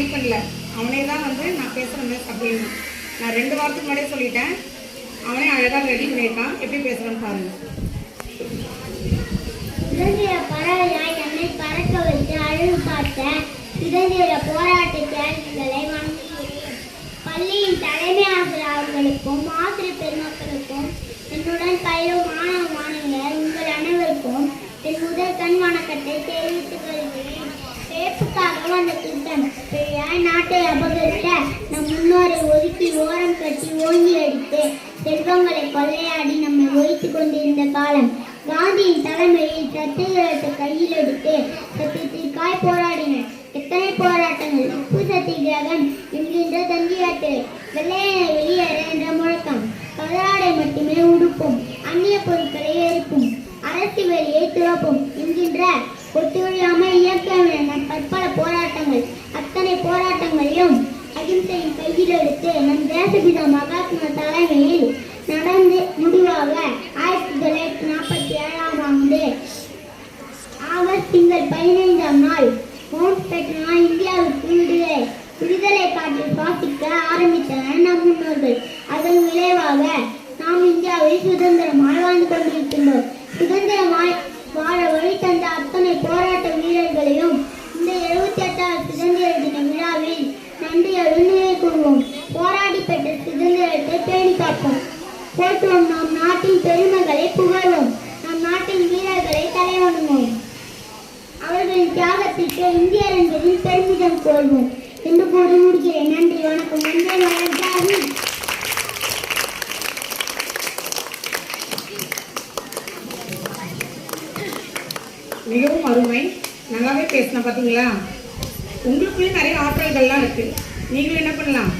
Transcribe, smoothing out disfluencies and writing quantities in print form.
Ready பண்ணல, அவனே தான் வந்து நான் பேசுகிற மாதிரி அப்படின்னு நான் 2 வாரத்துக்கு முன்னாடியே சொல்லிட்டேன். அவனே அழகாக ரெடி பண்ணியிருக்கான். எப்படி பேசுகிறேன்னு பாருங்கள். சுதந்திர பறவையாய் என்னை பறக்க வைத்து அழகு பார்த்த சுதந்திர போராட்ட தியாகிகளை வணங்குகிறேன். பள்ளியின் தலைமை ஆசிரியர் அவர்களுக்கும் ஆசிரியர் பெருமக்களுக்கும் என்னுடன் பயிலும் மாணவ மாணவியர் உங்கள் அனைவருக்கும் என் முதல் கண் வணக்கத்தை தெரிவித்துக் கொள்கிறேன். பேப்புக்காக வந்த திட்டம் நாட்டை அபகரிக்க நம் முன்னோரை ஒதுக்கி ஓரம் கட்டி ஓங்கி அடித்து செல்வங்களை கொள்ளையாடி நம்மை ஒழித்துக் கொண்டிருந்த காலம். காந்தியின் தலைமையில் சத்தியகிரகத்தை கையில் எடுத்து சத்தியத்திற்காய் போராடினர். எத்தனை போராட்டங்கள்! உப்பு சத்தியகிரகம் என்கின்ற தந்தி யாத்திரை, வெள்ளையனை வெளியேற என்ற முழக்கம், கதராடை மட்டுமே உடுப்போம், அந்நிய பொருட்களை எரிப்போம், அரசு வேலையை துறப்போம் என்கின்ற ஒத்துழையாமல் இயக்கம் என பற்பல போராட்டங்கள். அத்தனை போராட்டங்களையும் அகிம்சையின் கையில் எடுத்து நம் தேசபிதா மகாத்மா தலைமையில் நடந்து முடிவாக 1947ஆம் ஆண்டு ஆகஸ்ட் திங்கள் 15ஆம் நாள் மவுண்ட்பேட்டனா இந்தியாவுக்கு விடுதலை காற்று சுவாசிக்க ஆரம்பித்தனர் நம் முன்னோர்கள். அதன் விளைவாக நாம் இந்தியாவில் சுதந்திரமாய் வாழ்ந்து கொண்டிருக்கின்றோம். சுதந்திரமாய் வாழ வழி தந்த அத்தனை போராட்ட வீரர்களையும் இந்த 78வது சுதந்திர தின விழாவில் நன்றியுடன் நினைவு கூறுவோம். போராடி பெற்ற சுதந்திரத்தை பேணி காப்போம், போற்றுவோம். நம் நாட்டின் பெருமைகளை புகழ்வோம், நம் நாட்டின் வீரர்களை தலைவணங்குவோம். அவர்களின் தியாகத்திற்கு இந்தியர் என்பதில் பெருமிதம் கொள்வோம் என்று கூறி முடிக்கிறேன். நன்றி, வணக்கம். மிகவும் அருமை, நல்லாவே பேசின. பார்த்தீங்களா? உங்களுக்குள்ளே நிறைய ஆற்றல்கள்லாம் இருக்குது. நீங்களும் என்ன பண்ணலாம்?